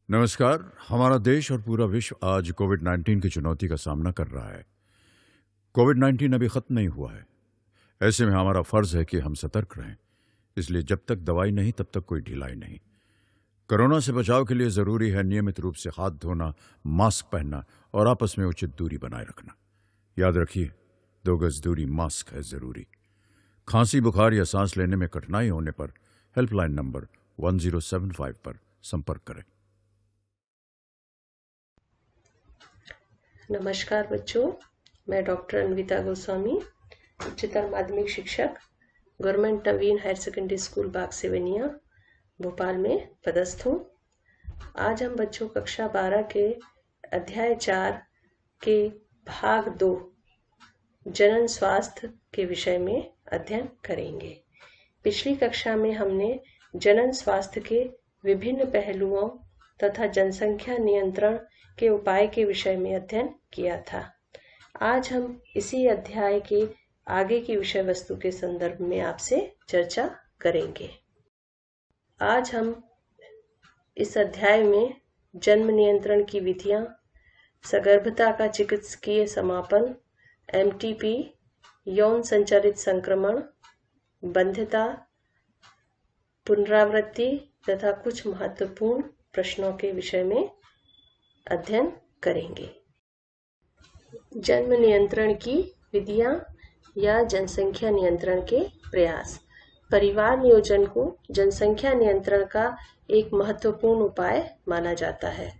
नमस्कार। हमारा देश और पूरा विश्व आज कोविड-19 की चुनौती का सामना कर रहा है। कोविड-19 अभी खत्म नहीं हुआ है। ऐसे में हमारा फर्ज है कि हम सतर्क रहें। इसलिए जब तक दवाई नहीं तब तक कोई ढिलाई नहीं। कोरोना से बचाव के लिए जरूरी है नियमित रूप से हाथ धोना, मास्क पहनना और आपस में उचित दूरी बनाए रखना। याद रखिए, 2 गज दूरी, मास्क है जरूरी। खांसी, बुखार या सांस लेने में कठिनाई होने पर हेल्पलाइन नंबर 1075 पर संपर्क करें। नमस्कार बच्चों, मैं डॉक्टर अन्विता गोस्वामी, उच्चतर माध्यमिक शिक्षक, गवर्नमेंट नवीन हायर सेकेंडरी स्कूल बाग सेवनिया, भोपाल में पदस्थ हूँ। आज हम बच्चों कक्षा 12 के अध्याय 4 के भाग 2 जनन स्वास्थ्य के विषय में अध्ययन करेंगे। पिछली कक्षा में हमने जनन स्वास्थ्य के विभिन्न पहलुओं तथा जनसंख्या नियंत्रण के उपाय के विषय में अध्ययन किया था। आज हम इसी अध्याय के आगे की विषय वस्तु के संदर्भ में आपसे चर्चा करेंगे। आज हम इस अध्याय में जन्म नियंत्रण की विधियां, सगर्भता का चिकित्सकीय समापन, एमटीपी, यौन संचालित संक्रमण, बंध्यता, पुनरावृत्ति तथा कुछ महत्वपूर्ण प्रश्नों के विषय में अध्ययन करेंगे। जन्म नियंत्रण की विधियां या जनसंख्या नियंत्रण के प्रयास। परिवार नियोजन को जनसंख्या नियंत्रण का एक महत्वपूर्ण उपाय माना जाता है।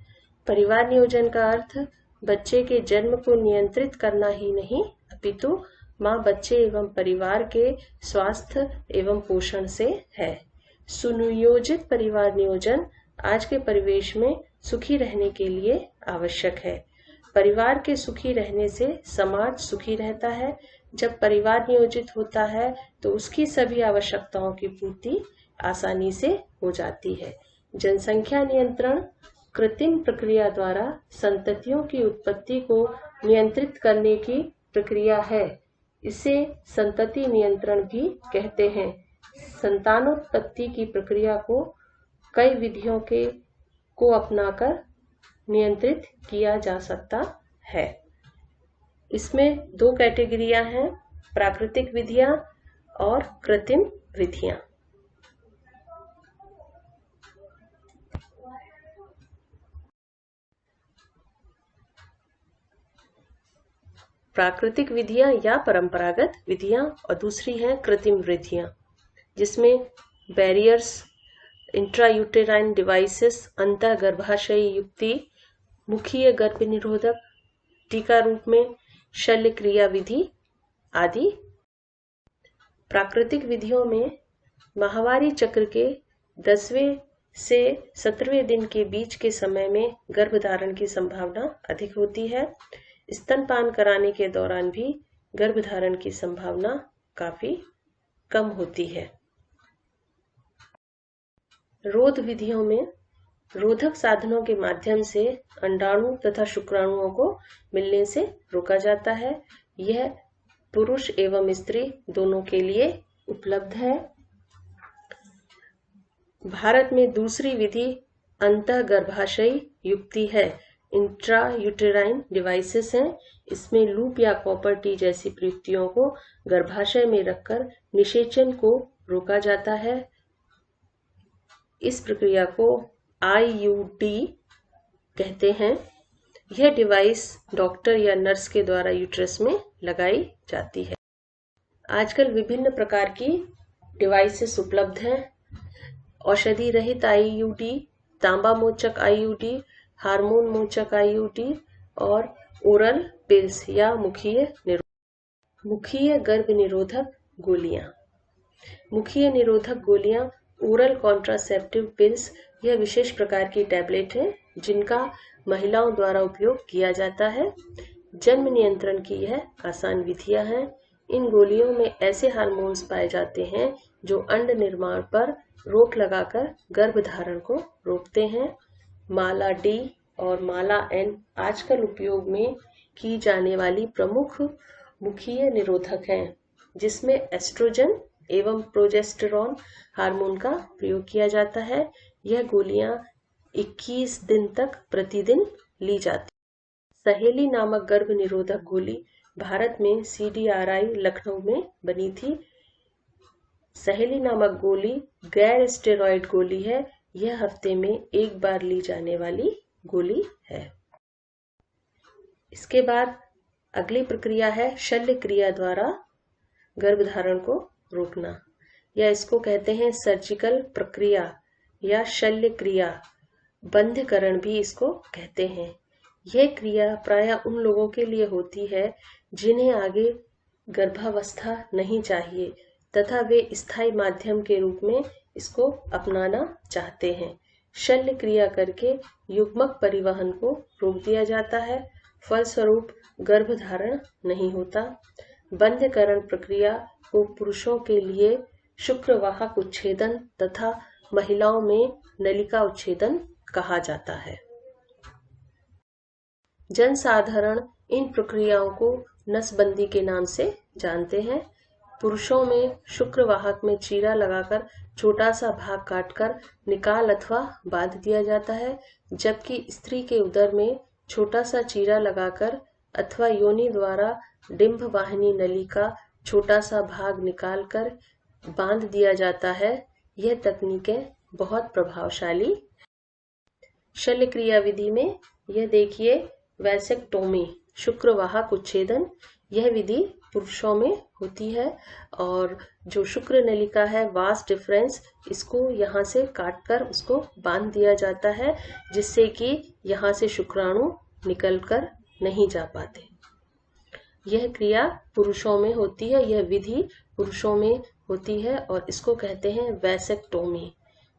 परिवार नियोजन का अर्थ बच्चे के जन्म को नियंत्रित करना ही नहीं, अपितु माँ, बच्चे एवं परिवार के स्वास्थ्य एवं पोषण से है। सुनियोजित परिवार नियोजन आज के परिवेश में सुखी रहने के लिए आवश्यक है। परिवार के सुखी रहने से समाज सुखी रहता है। जब परिवार नियोजित होता है तो उसकी सभी आवश्यकताओं की पूर्ति आसानी से हो जाती है। जनसंख्या नियंत्रण कृत्रिम प्रक्रिया द्वारा संततियों की उत्पत्ति को नियंत्रित करने की प्रक्रिया है। इसे संतति नियंत्रण भी कहते हैं। संतानोत्पत्ति की प्रक्रिया को कई विधियों को अपनाकर नियंत्रित किया जा सकता है। इसमें 2 कैटेगरियां हैं, प्राकृतिक विधियां और कृत्रिम विधियां। प्राकृतिक विधियां या परंपरागत विधियां और दूसरी हैं कृत्रिम विधियां, जिसमें बैरियर्स, इंट्रायूटेराइन डिवाइसेस, अंतः गर्भाशयी युक्ति, मुखीय गर्भ निरोधक, टीका रूप में शल्य क्रिया विधि आदि। प्राकृतिक विधियों में माहवारी चक्र के 10वें से 17वें दिन के बीच के समय में गर्भधारण की संभावना अधिक होती है। स्तनपान कराने के दौरान भी गर्भधारण की संभावना काफी कम होती है। रोध विधियों में रोधक साधनों के माध्यम से अंडाणु तथा शुक्राणुओं को मिलने से रोका जाता है। यह पुरुष एवं स्त्री दोनों के लिए उपलब्ध है। भारत में दूसरी विधि अंतः गर्भाशयी युक्ति है, इंट्रायूटेराइन डिवाइसेस हैं। इसमें लूप या कॉपर टी जैसी प्रयुक्तियों को गर्भाशय में रखकर निषेचन को रोका जाता है। इस प्रक्रिया को IUD कहते हैं। यह डिवाइस डॉक्टर या नर्स के द्वारा यूट्रस में लगाई जाती है। आजकल विभिन्न प्रकार की डिवाइसेस उपलब्ध हैं। औषधि रहित IUD, तांबा मोचक IUD, हार्मोन मोचक IUD और ओरल पिल्स या मुखीय गर्भ निरोधक गोलियां। मुखीय निरोधक गोलियां ओरल कॉन्ट्रासेप्टिव पिल्स यह विशेष प्रकार की टैबलेट है जिनका महिलाओं द्वारा उपयोग किया जाता है। जन्म नियंत्रण की यह आसान विधियां हैं। इन गोलियों में ऐसे हार्मोन्स पाए जाते हैं जो अंड निर्माण पर रोक लगाकर गर्भधारण को रोकते हैं। माला D और माला N आजकल उपयोग में की जाने वाली प्रमुख मुखीय निरोधक हैं, जिसमें एस्ट्रोजन एवं प्रोजेस्टेरॉन हार्मोन का प्रयोग किया जाता है। यह गोलियां 21 दिन तक प्रतिदिन ली जाती। सहेली नामक गर्भ निरोधक गोली भारत में CDRI लखनऊ में बनी थी। सहेली नामक गोली गैर स्टेरॉयड गोली है। यह हफ्ते में एक बार ली जाने वाली गोली है। इसके बाद अगली प्रक्रिया है शल्य क्रिया द्वारा गर्भधारण को रोकना, या इसको कहते हैं सर्जिकल प्रक्रिया या शल्य क्रिया, बंधकरण भी इसको कहते हैं। यह क्रिया प्रायः उन लोगों के लिए होती है जिन्हें आगे गर्भावस्था नहीं चाहिए तथा वे स्थायी माध्यम के रूप में इसको अपनाना चाहते हैं। शल्य क्रिया करके युग्मक परिवहन को रोक दिया जाता है, फलस्वरूप गर्भधारण नहीं होता। बंधकरण प्रक्रिया को पुरुषों के लिए शुक्रवाहक उच्छेदन तथा महिलाओं में नलिका उच्छेदन कहा जाता है। जनसाधारण इन प्रक्रियाओं को नसबंदी के नाम से जानते हैं। पुरुषों में शुक्रवाहक में चीरा लगाकर छोटा सा भाग काटकर निकाल अथवा बांध दिया जाता है, जबकि स्त्री के उदर में छोटा सा चीरा लगाकर अथवा योनि द्वारा डिंभ वाहिनी नली का छोटा सा भाग निकालकर बांध दिया जाता है। यह तकनीकें बहुत प्रभावशाली। शल्य क्रिया विधि में यह देखिए वैसेक्टोमी, शुक्रवाहक उच्छेदन, यह विधि पुरुषों में होती है। और जो शुक्र नलिका है वास डिफरेंस, इसको यहाँ से काटकर उसको बांध दिया जाता है, जिससे कि यहाँ से शुक्राणु निकलकर नहीं जा पाते। यह क्रिया पुरुषों में होती है, यह विधि पुरुषों में होती है और इसको कहते हैं वैसेक्टोमी।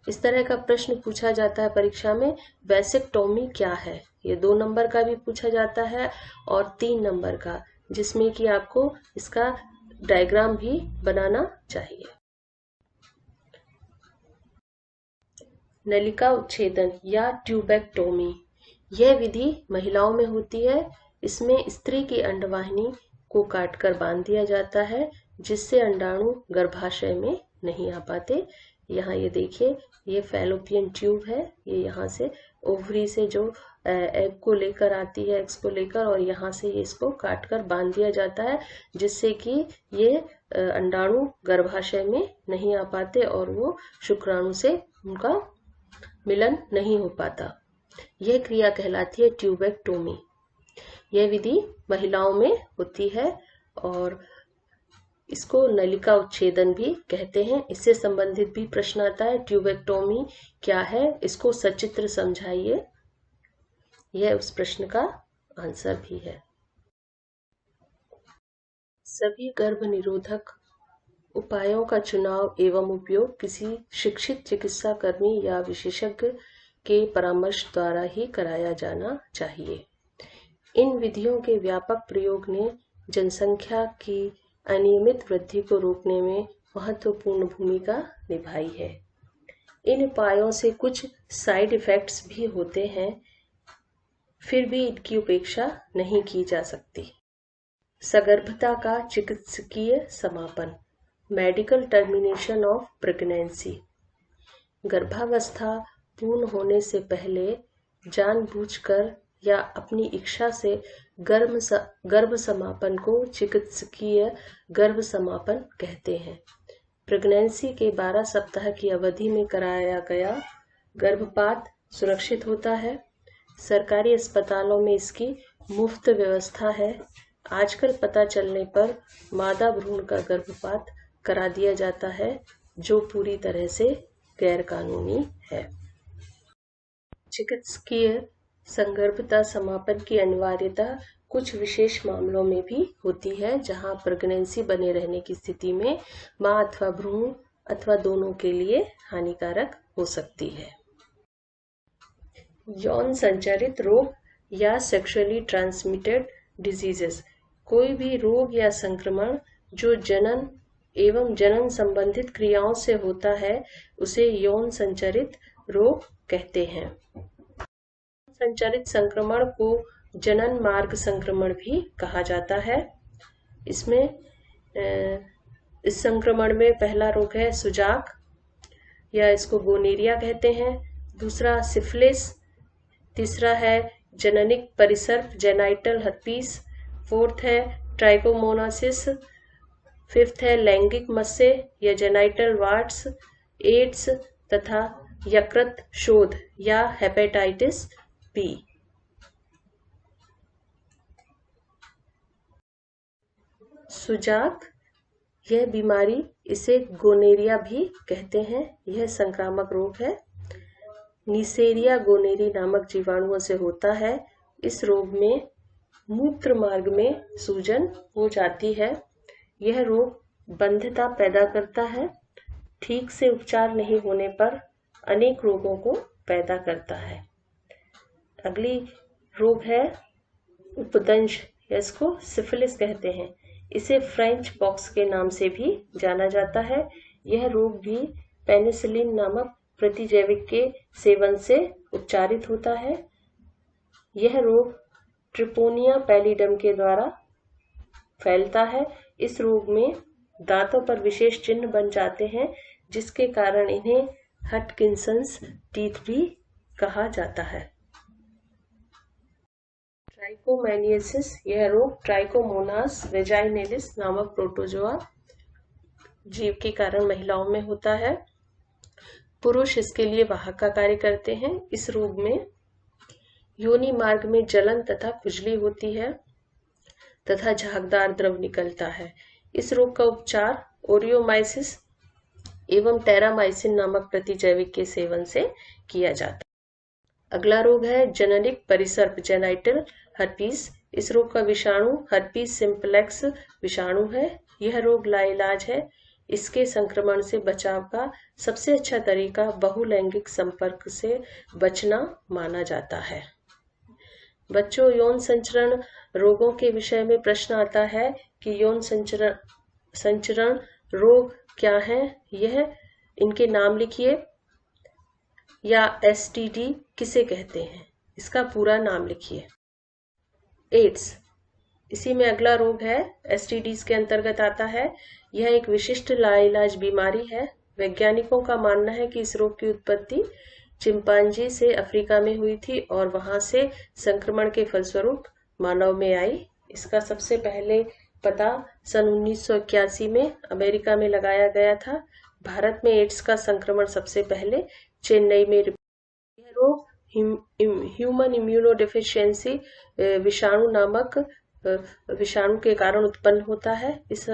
इस तरह का प्रश्न पूछा जाता है परीक्षा में, वैसेक्टोमी क्या है। ये 2 नंबर का भी पूछा जाता है और 3 नंबर का, जिसमें कि आपको इसका डायग्राम भी बनाना चाहिए। नलिका उच्छेदन या ट्यूबेक्टोमी, यह विधि महिलाओं में होती है। इसमें स्त्री की अंडवाहिनी को काटकर बांध दिया जाता है, जिससे अंडाणु गर्भाशय में नहीं आ पाते। यहाँ ये देखिए, ये फैलोपियन ट्यूब है, ये यहाँ से ओवरी से जो एग को लेकर आती है, एग्स को लेकर, और यहाँ से ये इसको काटकर बांध दिया जाता है, जिससे कि ये अंडाणु गर्भाशय में नहीं आ पाते और वो शुक्राणु से उनका मिलन नहीं हो पाता। यह क्रिया कहलाती है ट्यूबेक्टोमी। यह विधि महिलाओं में होती है और इसको नलिका उच्छेदन भी कहते हैं। इससे संबंधित भी प्रश्न आता है, ट्यूबेक्टोमी क्या है, इसको सचित्र समझाइए। यह उस प्रश्न का आंसर भी है। सभी गर्भ निरोधक उपायों का चुनाव एवं उपयोग किसी शिक्षित चिकित्सा कर्मी या विशेषज्ञ के परामर्श द्वारा ही कराया जाना चाहिए। इन विधियों के व्यापक प्रयोग ने जनसंख्या की अनियमित वृद्धि को रोकने में महत्वपूर्ण भूमिका निभाई है। इन उपायों से कुछ साइड इफेक्ट्स भी होते हैं, फिर भी इनकी उपेक्षा नहीं की जा सकती। सगर्भता का चिकित्सकीय समापन, मेडिकल टर्मिनेशन ऑफ प्रेगनेंसी। गर्भावस्था पूर्ण होने से पहले जानबूझकर या अपनी इच्छा से गर्भ समापन को चिकित्सकीय गर्भ समापन कहते हैं। प्रेगनेंसी के 12 सप्ताह की अवधि में कराया गया गर्भपात सुरक्षित होता है। सरकारी अस्पतालों में इसकी मुफ्त व्यवस्था है। आजकल पता चलने पर मादा भ्रूण का गर्भपात करा दिया जाता है, जो पूरी तरह से गैर कानूनी है। चिकित्सकीय संगर्भता समापन की अनिवार्यता कुछ विशेष मामलों में भी होती है, जहां प्रेगनेंसी बने रहने की स्थिति में मां अथवा भ्रूण अथवा दोनों के लिए हानिकारक हो सकती है। यौन संचारित रोग या सेक्सुअली ट्रांसमिटेड डिजीजेस, कोई भी रोग या संक्रमण जो जनन एवं जनन संबंधित क्रियाओं से होता है, उसे यौन संचारित रोग कहते हैं। संचारित संक्रमण को जनन मार्ग संक्रमण भी कहा जाता है। इसमें इस संक्रमण में पहला रोग है सुजाक, या इसको गोनेरिया कहते हैं, दूसरा सिफिलिस, तीसरा है जननिक परिसर्प जेनाइटल हर्पीस, फोर्थ है ट्राइकोमोनासिस, फिफ्थ है लैंगिक मस्से या जेनाइटल वार्ट्स, एड्स तथा यकृत शोथ या हेपेटाइटिस बी। सुजाक, यह बीमारी, इसे गोनेरिया भी कहते हैं, यह संक्रामक रोग है। नीसेरिया गोनेरी नामक जीवाणुओं से होता है। इस रोग में मूत्र मार्ग में सूजन हो जाती है। यह रोग बंध्यता पैदा करता है। ठीक से उपचार नहीं होने पर अनेक रोगों को पैदा करता है। अगली रोग है उपदंश, इसको सिफिलिस कहते हैं। इसे फ्रेंच पॉक्स के नाम से भी जाना जाता है। यह रोग भी पेनिसिलिन नामक प्रतिजैविक के सेवन से उपचारित होता है। यह रोग ट्रिपोनिया पैलिडम के द्वारा फैलता है। इस रोग में दांतों पर विशेष चिन्ह बन जाते हैं, जिसके कारण इन्हें हटकिंसंस टीथ भी कहा जाता है। ट्राइकोमैनियसिस, यह रोग ट्राइकोमोनास वेजाइनेलिस नामक प्रोटोजोआ जीव के कारण महिलाओं में होता है। पुरुष इसके लिए वाहक का कार्य करते हैं। इस रोग में योनि मार्ग में जलन तथा खुजली होती है तथा झागदार द्रव निकलता है। इस रोग का उपचार ओरियोमाइसिस एवं टेरामाइसिन नामक प्रतिजैविक के सेवन से किया जाता है। अगला रोग है जननिक परिसर्प जेनाइटल हर्पीस। इस रोग का विषाणु हर्पीस सिंप्लेक्स विषाणु है। यह रोग लाइलाज है। इसके संक्रमण से बचाव का सबसे अच्छा तरीका बहुलैंगिक संपर्क से बचना माना जाता है। बच्चों, यौन संचरण रोगों के विषय में प्रश्न आता है कि यौन संचरण रोग क्या है। यह इनके नाम लिखिए, या एसटीडी किसे कहते हैं, इसका पूरा नाम लिखिए। एड्स, इसी में अगला रोग है, एसटीडीज के अंतर्गत आता है। यह एक विशिष्ट लाइलाज बीमारी है। वैज्ञानिकों का मानना है कि इस रोग की उत्पत्ति चिंपांजी से अफ्रीका में हुई थी और वहां से संक्रमण के फलस्वरूप मानव में आई। इसका सबसे पहले पता सन 1981 में अमेरिका में लगाया गया था। भारत में एड्स का संक्रमण सबसे पहले चेन्नई में। यह रोग ह्यूमन इम्यूनोडेफिशिएंसी विषाणु नामक विषाणु के कारण उत्पन्न होता है। इस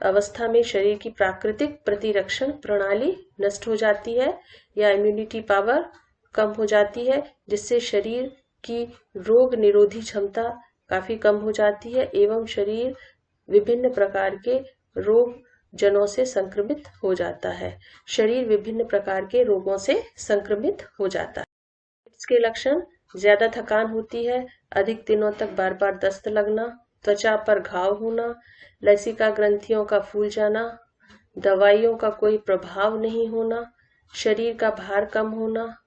अवस्था में शरीर की प्राकृतिक प्रतिरक्षण प्रणाली नष्ट हो जाती है या इम्यूनिटी पावर कम हो जाती है, जिससे शरीर की रोग निरोधी क्षमता काफी कम हो जाती है एवं शरीर विभिन्न प्रकार के रोग जनों से संक्रमित हो जाता है। शरीर विभिन्न प्रकार के रोगों से संक्रमित हो जाता है। इसके लक्षण ज्यादा थकान होती है, अधिक दिनों तक बार बार दस्त लगना, त्वचा पर घाव होना, लसिका ग्रंथियों का फूल जाना, दवाइयों का कोई प्रभाव नहीं होना, शरीर का भार कम होना,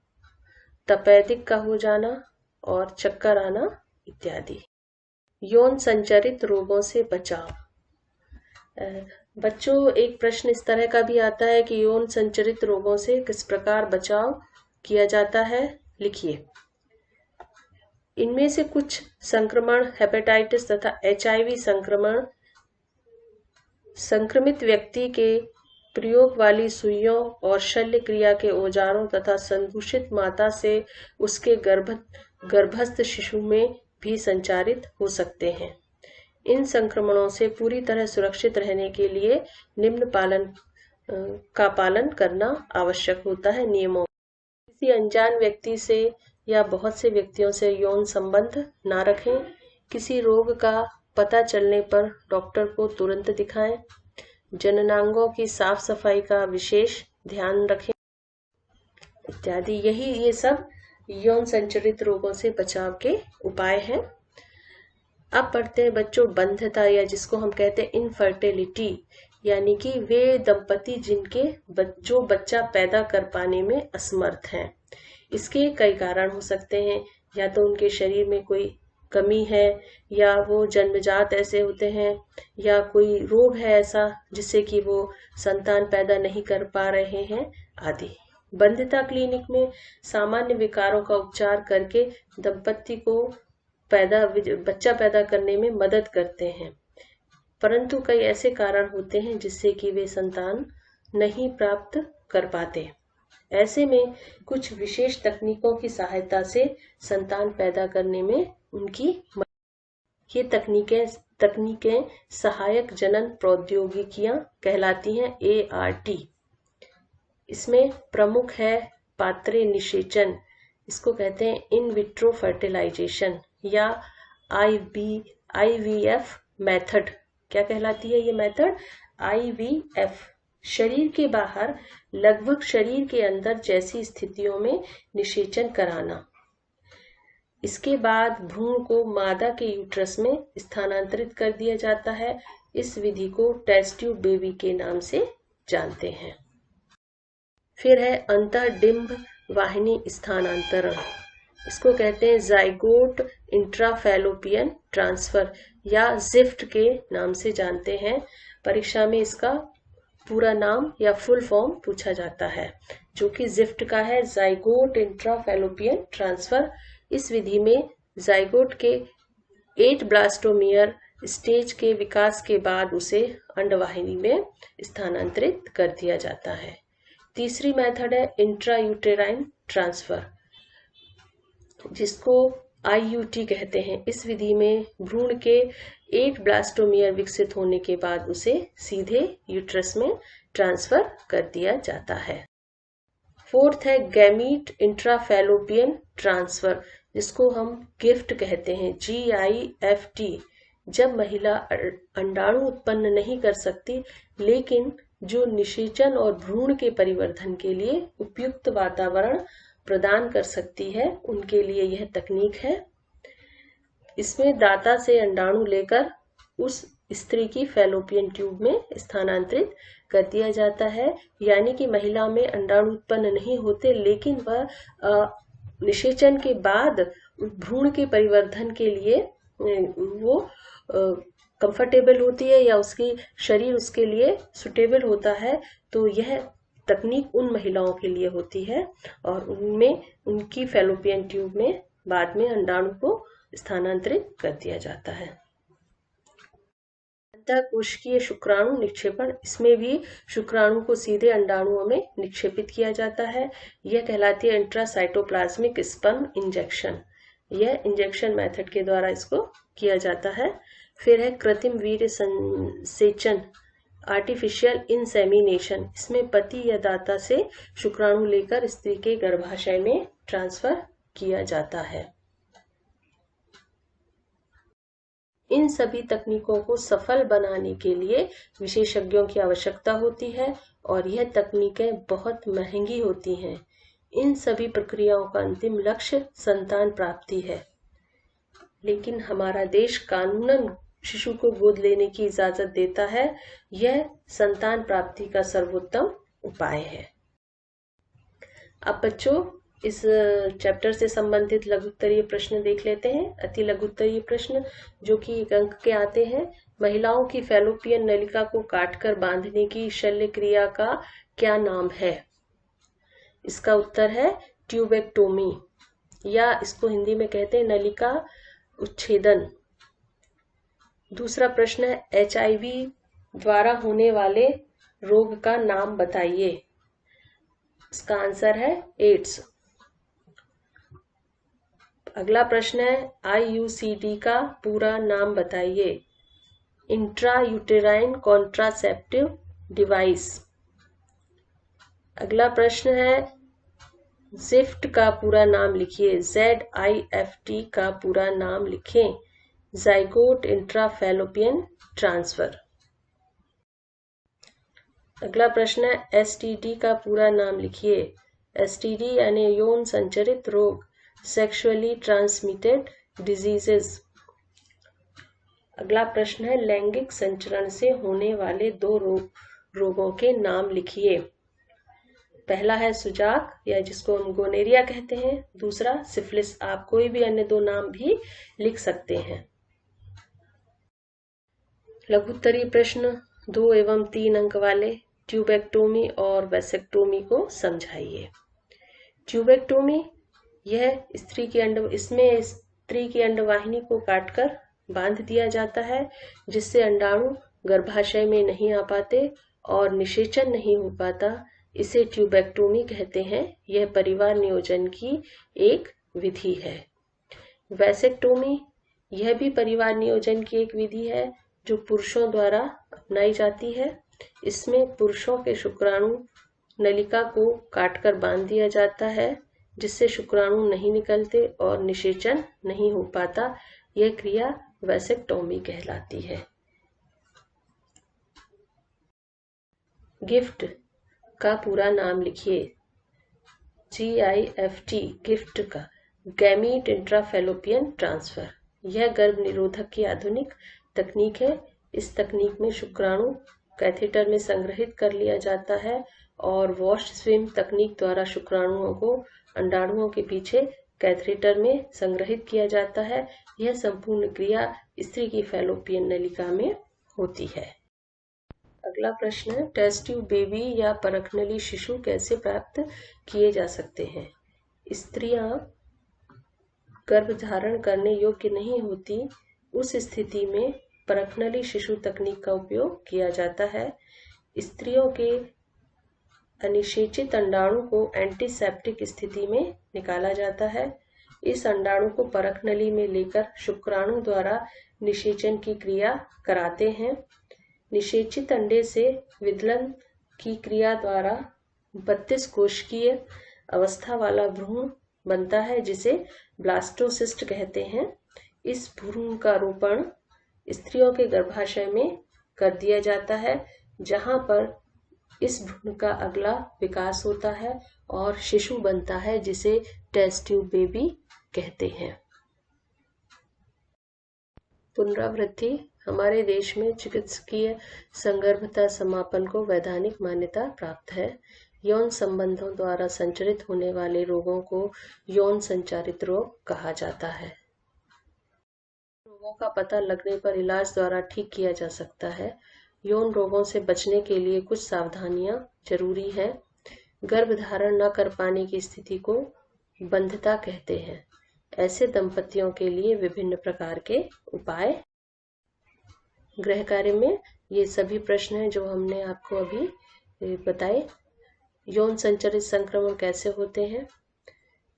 तपेदिक का हो जाना और चक्कर आना इत्यादि। यौन संचरित रोगों से बचाव। बच्चों, एक प्रश्न इस तरह का भी आता है कि यौन संचरित रोगों से किस प्रकार बचाव किया जाता है, लिखिए। इनमें से कुछ संक्रमण हेपेटाइटिस तथा एचआईवी संक्रमण संक्रमित व्यक्ति के प्रयोग वाली सुइयों और शल्य क्रिया के औजारों तथा संदूषित माता से उसके गर्भस्थ शिशु में भी संचारित हो सकते हैं। इन संक्रमणों से पूरी तरह सुरक्षित रहने के लिए निम्न पालन करना आवश्यक होता है। नियमों, किसी अनजान व्यक्ति से या बहुत से व्यक्तियों से यौन संबंध ना रखें। किसी रोग का पता चलने पर डॉक्टर को तुरंत दिखाएं। जननांगों की साफ सफाई का विशेष ध्यान रखें इत्यादि। ये सब यौन संचरित रोगों से बचाव के उपाय हैं। अब पढ़ते हैं बच्चों बंध्यता, या जिसको हम कहते हैं इनफर्टिलिटी, यानी कि वे दंपति जिनके जो बच्चा पैदा कर पाने में असमर्थ हैं। इसके कई कारण हो सकते हैं, या तो उनके शरीर में कोई कमी है, या वो जन्मजात ऐसे होते हैं, या कोई रोग है ऐसा जिससे कि वो संतान पैदा नहीं कर पा रहे हैं आदि। बंधिता क्लिनिक में सामान्य विकारों का उपचार करके दंपति को बच्चा पैदा करने में मदद करते हैं, परंतु कई ऐसे कारण होते हैं जिससे कि वे संतान नहीं प्राप्त कर पाते। ऐसे में कुछ विशेष तकनीकों की सहायता से संतान पैदा करने में उनकी ये तकनीकें सहायक जनन प्रौद्योगिकियां कहलाती हैं, ART। इसमें प्रमुख है पात्रे निषेचन, इसको कहते हैं इन विट्रो फर्टिलाइजेशन, या IVF मेथड। क्या कहलाती है ये मेथड? IVF। शरीर के बाहर लगभग शरीर के अंदर जैसी स्थितियों में निषेचन कराना। इसके बाद भ्रूण को मादा के यूट्रस में स्थानांतरित कर दिया जाता है। इस विधि को टेस्ट ट्यूब बेबी के नाम से जानते हैं। फिर है अंतःडिंब वाहिनी स्थानांतरण, इसको कहते हैं जाइगोट इंट्राफैलोपियन ट्रांसफर या जिफ्ट के नाम से जानते हैं। परीक्षा में इसका पूरा नाम या फुल फॉर्म पूछा जाता है, जो कि जिफ्ट का है, जाइगोट इंट्राफैलोपियन ट्रांसफर। इस विधि में जाइगोट के 8 ब्लास्टोमियर स्टेज के विकास के बाद उसे अंडवाहिनी में स्थानांतरित कर दिया जाता है। तीसरी मेथड है इंट्रायूटेराइन ट्रांसफर, जिसको IUT कहते हैं। इस विधि में भ्रूण के 8 ब्लास्टोमियर विकसित होने के बाद उसे सीधे यूट्रस में ट्रांसफर कर दिया जाता है। फोर्थ है गैमीट इंट्राफैलोपियन ट्रांसफर, जिसको हम गिफ्ट कहते हैं, GIFT। जब महिला अंडाणु उत्पन्न नहीं कर सकती, लेकिन जो निषेचन और भ्रूण के परिवर्धन के लिए उपयुक्त वातावरण प्रदान कर सकती है, उनके लिए यह तकनीक है। इसमें दाता से अंडाणु लेकर उस स्त्री की फैलोपियन ट्यूब में स्थानांतरित कर दिया जाता है, यानी कि महिला में अंडाणु उत्पन्न नहीं होते, लेकिन वह निषेचन के बाद भ्रूण के परिवर्धन के लिए वो कंफर्टेबल होती है या उसकी शरीर उसके लिए सुटेबल होता है। तो यह तकनीक उन महिलाओं के लिए होती है और उनमें उनकी फैलोपियन ट्यूब में बाद में अंडाणु को स्थानांतरित कर दिया जाता है। अंतःकोशिकीय शुक्राणु निक्षेपण, इसमें भी शुक्राणु को सीधे अंडाणुओं में निक्षेपित किया जाता है। यह कहलाती है इंट्रासाइटोप्लाज्मिक स्पर्म इंजेक्शन। यह इंजेक्शन मेथड के द्वारा इसको किया जाता है। फिर है कृत्रिम वीर्य संसेचन, आर्टिफिशियल इंसेमिनेशन। इसमें पति या दाता से शुक्राणु लेकर स्त्री के गर्भाशय में ट्रांसफर किया जाता है। इन सभी तकनीकों को सफल बनाने के लिए विशेषज्ञों की आवश्यकता होती है और यह तकनीकें बहुत महंगी होती हैं। इन सभी प्रक्रियाओं का अंतिम लक्ष्य संतान प्राप्ति है, लेकिन हमारा देश कानूनन शिशु को गोद लेने की इजाजत देता है। यह संतान प्राप्ति का सर्वोत्तम उपाय है। अब बच्चों, इस चैप्टर से संबंधित लघुत्तरीय प्रश्न देख लेते हैं। अति लघुत्तरीय प्रश्न जो कि 1 अंक के आते हैं। महिलाओं की फैलोपियन नलिका को काटकर बांधने की शल्य क्रिया का क्या नाम है? इसका उत्तर है ट्यूबेक्टोमी, या इसको हिंदी में कहते हैं नलिका उच्छेदन। दूसरा प्रश्न है HIV द्वारा होने वाले रोग का नाम बताइए। इसका आंसर है एड्स। अगला प्रश्न है IUCD का पूरा नाम बताइए। Intra uterine contraceptive device. अगला प्रश्न है जिफ्ट का पूरा नाम लिखिए। ZIFT का पूरा नाम लिखें। Zygote intrafallopian transfer. अगला प्रश्न है STD का पूरा नाम लिखिए। STD यानी यौन संचरित रोग, सेक्सुअली ट्रांसमिटेड डिजीजेस। अगला प्रश्न है लैंगिक संचरण से होने वाले 2 रोगों के नाम लिखिए। पहला है सुजाक, या जिसको हम गोनेरिया कहते हैं। दूसरा सिफिलिस। आप कोई भी अन्य 2 नाम भी लिख सकते हैं। लघुत्तरीय प्रश्न 2 एवं 3 अंक वाले। ट्यूबेक्टोमी और वैसेक्टोमी को समझाइए। ट्यूबेक्टोमी यह इसमें स्त्री की अंडवाहिनी को काटकर बांध दिया जाता है, जिससे अंडाणु गर्भाशय में नहीं आ पाते और निषेचन नहीं हो पाता। इसे ट्यूबेक्टोमी कहते हैं। यह परिवार नियोजन की एक विधि है। वैसेक्टोमी यह भी परिवार नियोजन की एक विधि है जो पुरुषों द्वारा अपनाई जाती है। इसमें पुरुषों के शुक्राणु नलिका को काटकर बांध दिया जाता है, जिससे शुक्राणु नहीं निकलते और निषेचन नहीं हो पाता। यह क्रिया वैसेक्टोमी कहलाती है। गिफ्ट का पूरा नाम लिखिए। GIFT गिफ्ट का गैमीट इंट्राफैलोपियन ट्रांसफर। यह गर्भ निरोधक की आधुनिक तकनीक है। इस तकनीक में शुक्राणु कैथेटर में संग्रहित कर लिया जाता है और वॉश स्विम तकनीक द्वारा शुक्राणुओं को अंडाणुओं के पीछे कैथेटर में संग्रहित किया जाता है। यह संपूर्ण क्रिया स्त्री की फैलोपियन नलिका में होती है। अगला प्रश्न है, टेस्ट ट्यूब बेबी या परखनली शिशु कैसे प्राप्त किए जा सकते हैं? स्त्रियां गर्भ धारण करने योग्य नहीं होती, उस स्थिति में परखनली शिशु तकनीक का उपयोग किया जाता है। स्त्रियों के अनिषेचित अंडाणु को एंटीसेप्टिक स्थिति में निकाला जाता है। इस अंडाणु को परखनली में लेकर शुक्राणु द्वारा निषेचन की क्रिया कराते हैं। निषेचित अंडे से विदलन की क्रिया द्वारा 32 कोशिकीय अवस्था वाला भ्रूण बनता है, जिसे ब्लास्टोसिस्ट कहते हैं। इस भ्रूण का रोपण स्त्रियों के गर्भाशय में कर दिया जाता है, जहां पर इस भ्रूण का अगला विकास होता है और शिशु बनता है, जिसे टेस्ट ट्यूब बेबी कहते हैं। पुनरावृत्ति। हमारे देश में चिकित्सकीय संगर्भता समापन को वैधानिक मान्यता प्राप्त है। यौन संबंधों द्वारा संचरित होने वाले रोगों को यौन संचारित रोग कहा जाता है। रोगों का पता लगने पर इलाज द्वारा ठीक किया जा सकता है। यौन रोगों से बचने के लिए कुछ सावधानियां जरूरी हैं। गर्भ धारण न कर पाने की स्थिति को बंध्यता कहते हैं। ऐसे दंपतियों के लिए विभिन्न प्रकार के उपाय। गृह कार्य में ये सभी प्रश्न हैं जो हमने आपको अभी बताए। यौन संचरित संक्रमण कैसे होते हैं?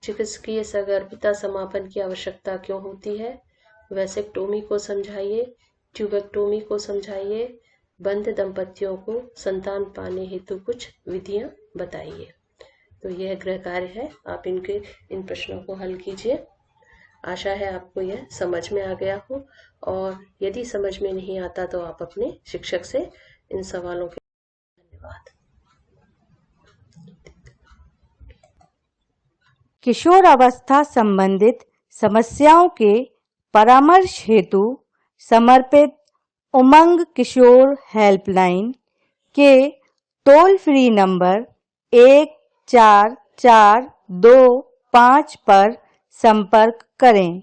चिकित्सकीय सगर्भता समापन की आवश्यकता क्यों होती है? वैसेक्टोमी को समझाइए। ट्यूबेक्टोमी को समझाइए। बंध दंपतियों को संतान पाने हेतु कुछ विधियां बताइए। तो यह गृह कार्य है, आप इन प्रश्नों को हल कीजिए। आशा है आपको यह समझ में आ गया हो, और यदि समझ में नहीं आता तो आप अपने शिक्षक से इन सवालों के धन्यवाद। किशोर अवस्था संबंधित समस्याओं के परामर्श हेतु समर्पित उमंग किशोर हेल्पलाइन के टोल फ्री नंबर 144225 पर संपर्क करें।